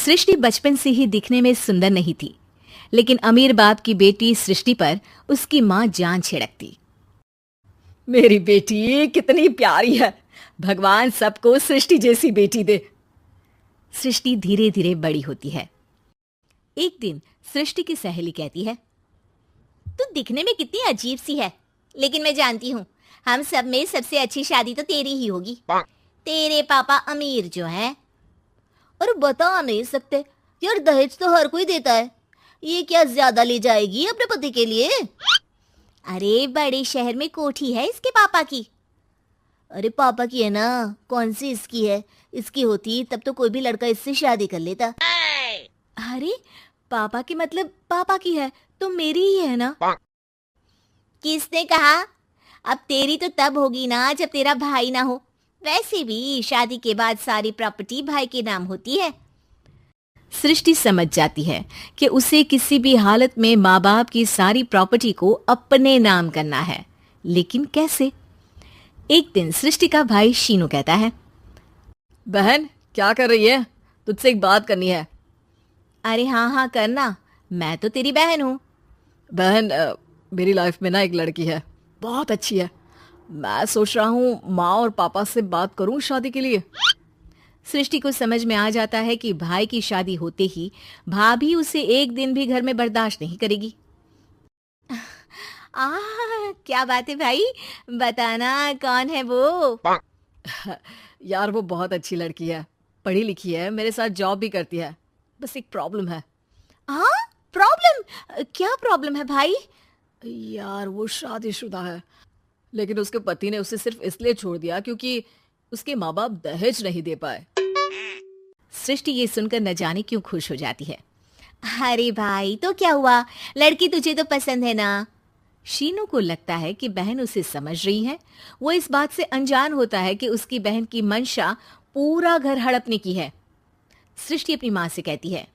सृष्टि बचपन से ही दिखने में सुंदर नहीं थी, लेकिन अमीर बाप की बेटी सृष्टि पर उसकी माँ जान छिड़कती। मेरी बेटी कितनी प्यारी है, भगवान सबको सृष्टि जैसी बेटी दे। सृष्टि धीरे धीरे बड़ी होती है। एक दिन सृष्टि की सहेली कहती है, तू दिखने में कितनी अजीब सी है, लेकिन मैं जानती हूँ हम सब में सबसे अच्छी शादी तो तेरी ही होगी। तेरे पापा अमीर जो हैं। और बता नहीं सकते यार, दहेज तो हर कोई देता है, ये क्या ज्यादा ले जाएगी अपने पति के लिए? अरे बड़े शहर में कोठी है इसके पापा की। अरे पापा की है ना, कौन सी इसकी है? इसकी होती तब तो कोई भी लड़का इससे शादी कर लेता। अरे पापा की मतलब पापा की है तो मेरी ही है ना? किसने कहा? अब तेरी तो तब होगी ना जब तेरा भाई ना हो। वैसे भी शादी के बाद सारी प्रॉपर्टी भाई के नाम होती है। सृष्टि समझ जाती है कि उसे किसी भी हालत में माँ बाप की सारी प्रॉपर्टी को अपने नाम करना है, लेकिन कैसे? एक दिन सृष्टि का भाई शीनू कहता है, बहन क्या कर रही है? तुझसे एक बात करनी है। अरे हाँ हाँ करना, मैं तो तेरी बहन हूँ। बहन मेरी लाइफ में ना एक लड़की है, बहुत अच्छी है। मैं सोच रहा हूँ माँ और पापा से बात करूँ शादी के लिए। सृष्टि को समझ में आ जाता है कि भाई की शादी होते ही भाभी उसे एक दिन भी घर में बर्दाश्त नहीं करेगी। क्या बात है भाई, बताना कौन है वो? यार वो बहुत अच्छी लड़की है, पढ़ी लिखी है, मेरे साथ जॉब भी करती है। बस एक प्रॉब्लम है। हाँ प्रॉब्लम? क्या प्रॉब्लम है भाई? यार वो शादीशुदा है, लेकिन उसके पति ने उसे सिर्फ इसलिए छोड़ दिया क्योंकि उसके माँ बाप दहेज नहीं दे पाए। सृष्टि ये सुनकर न जाने क्यों खुश हो जाती है। अरे भाई तो क्या हुआ, लड़की तुझे तो पसंद है ना? शीनू को लगता है कि बहन उसे समझ रही है। वो इस बात से अनजान होता है कि उसकी बहन की मंशा पूरा घर हड़पने की है। सृष्टि अपनी माँ से कहती है,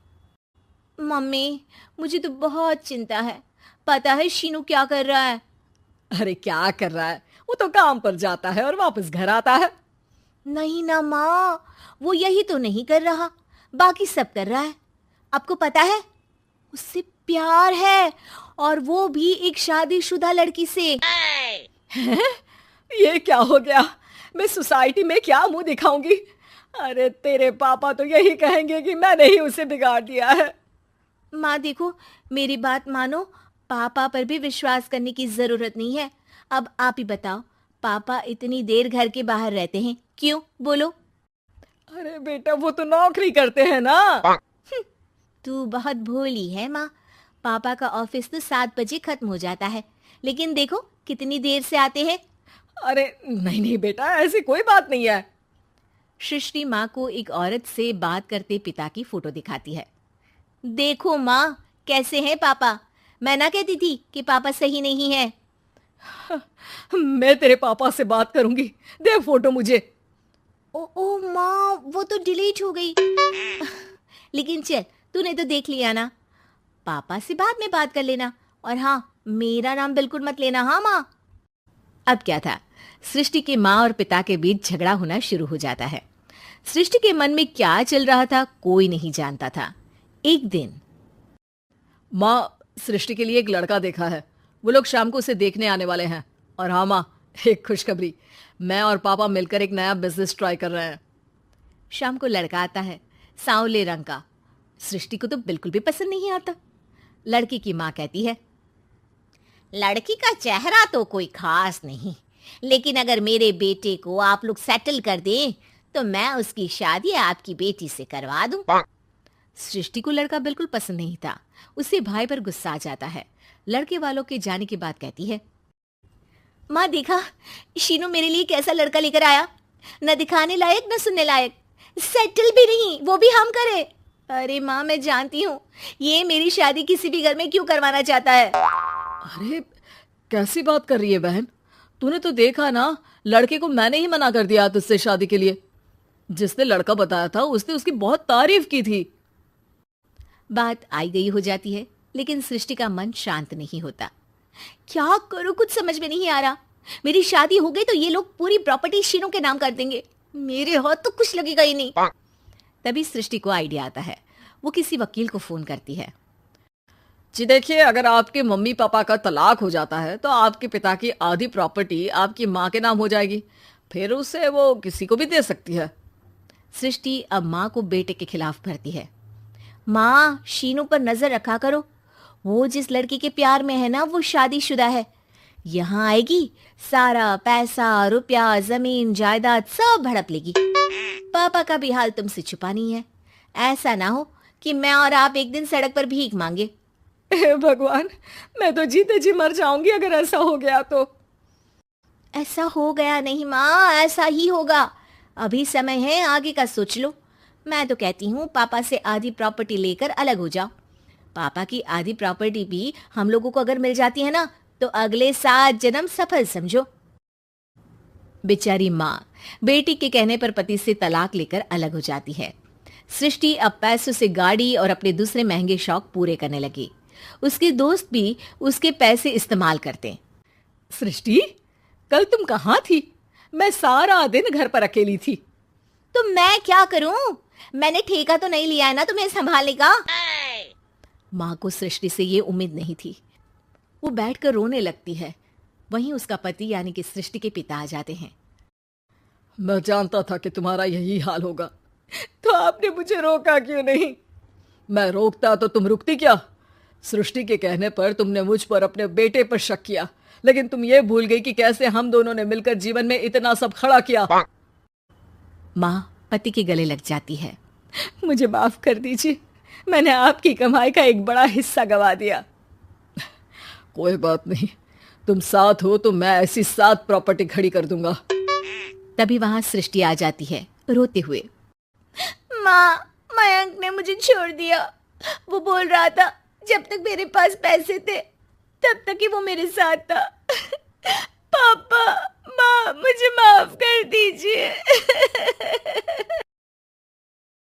मम्मी मुझे तो बहुत चिंता है। पता है शीनू क्या कर रहा है? अरे क्या कर रहा है? वो तो काम पर जाता है और वापस घर आता है। नहीं ना माँ, वो यही तो नहीं कर रहा, बाकी सब कर रहा है। आपको पता है उससे प्यार है, और वो भी एक शादीशुदा लड़की से। ये क्या हो गया? मैं सोसाइटी में क्या मुंह दिखाऊंगी? अरे तेरे पापा तो यही कहेंगे कि मैंने ही उसे बिगाड़ दिया है। माँ देखो, मेरी बात मानो, पापा पर भी विश्वास करने की जरूरत नहीं है। अब आप ही बताओ, पापा इतनी देर घर के बाहर रहते हैं क्यों? बोलो। अरे बेटा वो तो नौकरी करते हैं ना। तू बहुत भोली है माँ। पापा का ऑफिस तो 7 बजे खत्म हो जाता है, लेकिन देखो कितनी देर से आते हैं। अरे नहीं नहीं बेटा, ऐसी कोई बात नहीं है। सृष्टि माँ को एक औरत से बात करते पिता की फोटो दिखाती है। देखो माँ कैसे हैं पापा। मैं ना कहती थी कि पापा सही नहीं है। मैं तेरे पापा से बात करूंगी, दे फोटो मुझे। ओ माँ, वो तो डिलीट हो गई। लेकिन चल, तूने तो देख लिया ना। पापा से बाद में बात कर लेना, और हाँ मेरा नाम बिल्कुल मत लेना। हाँ माँ। अब क्या था, सृष्टि के माँ और पिता के बीच झगड़ा होना शुरू हो जाता है। सृष्टि के मन में क्या चल रहा था कोई नहीं जानता था। एक दिन, माँ सृष्टि के लिए एक लड़का देखा है, वो लोग शाम को उसे देखने आने वाले हैं। और हाँ माँ, एक खुशखबरी, मैं और पापा मिलकर एक नया बिजनेस ट्राई कर रहे हैं। शाम को लड़का आता है, सांवले रंग का। सृष्टि को तो बिल्कुल भी पसंद नहीं आता। लड़की की माँ कहती है, लड़की का चेहरा तो कोई खास नहीं, लेकिन अगर मेरे बेटे को आप लोग सेटल कर दें तो मैं उसकी शादी आपकी बेटी से करवा दूं। सृष्टि को लड़का बिल्कुल पसंद नहीं था। उसे भाई पर गुस्सा आ जाता है। लड़के वालों के जाने के बाद कहती है, माँ देखा शीनू मेरे लिए कैसा लड़का लेकर आया, न दिखाने लायक न सुनने लायक, सेटल भी नहीं, वो भी हम करे। अरे माँ मैं जानती हूँ ये मेरी शादी किसी भी घर में क्यों करवाना चाहता है। अरे कैसी बात कर रही है बहन? तूने तो देखा ना, लड़के को मैंने ही मना कर दिया तुझसे शादी के लिए। जिसने लड़का बताया था उसने उसकी बहुत तारीफ की थी। बात आई गई हो जाती है, लेकिन सृष्टि का मन शांत नहीं होता। क्या करूं, कुछ समझ में नहीं आ रहा। मेरी शादी हो गई तो ये लोग पूरी प्रॉपर्टी शीनू के नाम कर देंगे, मेरे हाथ तो कुछ लगेगा ही नहीं। तभी सृष्टि को आइडिया आता है। वो किसी वकील को फोन करती है। जी देखिए, अगर आपके मम्मी पापा का तलाक हो जाता है तो आपके पिता की आधी प्रॉपर्टी आपकी माँ के नाम हो जाएगी, फिर उसे वो किसी को भी दे सकती है। सृष्टि अब माँ को बेटे के खिलाफ भरती है। माँ, शीनू पर नजर रखा करो, वो जिस लड़की के प्यार में है ना वो शादीशुदा है। यहाँ आएगी, सारा पैसा रुपया जमीन जायदाद सब हड़प लेगी। पापा का भी हाल तुमसे छुपा नहीं है। ऐसा ना हो कि मैं और आप एक दिन सड़क पर भीख मांगे। हे भगवान, मैं तो जीते जी मर जाऊंगी अगर ऐसा हो गया तो। ऐसा हो गया नहीं माँ, ऐसा ही होगा। अभी समय है, आगे का सोच लो। मैं तो कहती हूँ पापा से आधी प्रॉपर्टी लेकर अलग हो जाओ। पापा की आधी प्रॉपर्टी भी हम लोगों को अगर मिल जाती है ना तो अगले 7 जन्म सफल समझो। बेचारी माँ बेटी के कहने पर पति से तलाक लेकर अलग हो जाती है। सृष्टि अब पैसों से गाड़ी और अपने दूसरे महंगे शौक पूरे करने लगी। उसके दोस्त भी उसके पैसे इस्तेमाल करते। सृष्टि, कल तुम कहाँ थी? मैं सारा दिन घर पर अकेली थी। तो मैं क्या करूं? मैंने ठेका तो नहीं लिया है ना तुम्हें संभालने का। माँ को सृष्टि से ये उम्मीद नहीं थी। वो बैठकर रोने लगती है। वहीं उसका पति यानी कि सृष्टि के पिता आ जाते हैं। मैं जानता था कि तुम्हारा यही हाल होगा, तो आपने मुझे रोका क्यों नहीं? मैं रोकता तो तुम रुकती क्या? सृष्टि के कहने पर तुमने मुझ पर अपने बेटे पर शक किया, लेकिन तुम ये भूल गई कि कैसे हम दोनों ने मिलकर जीवन में इतना सब खड़ा किया। माँ पति के गले लग जाती है। मुझे माफ कर दीजिए, मैंने आपकी कमाई का एक बड़ा हिस्सा गवा दिया। कोई बात नहीं, तुम साथ हो तो मैं ऐसी 7 प्रॉपर्टी खड़ी कर दूंगा। तभी वहां सृष्टि आ जाती है रोते हुए। माँ, मयंक ने मुझे छोड़ दिया। वो बोल रहा था जब तक मेरे पास पैसे थे तब तक ही वो मेरे साथ था। पापा, माँ, मुझे माफ कर दीजिए।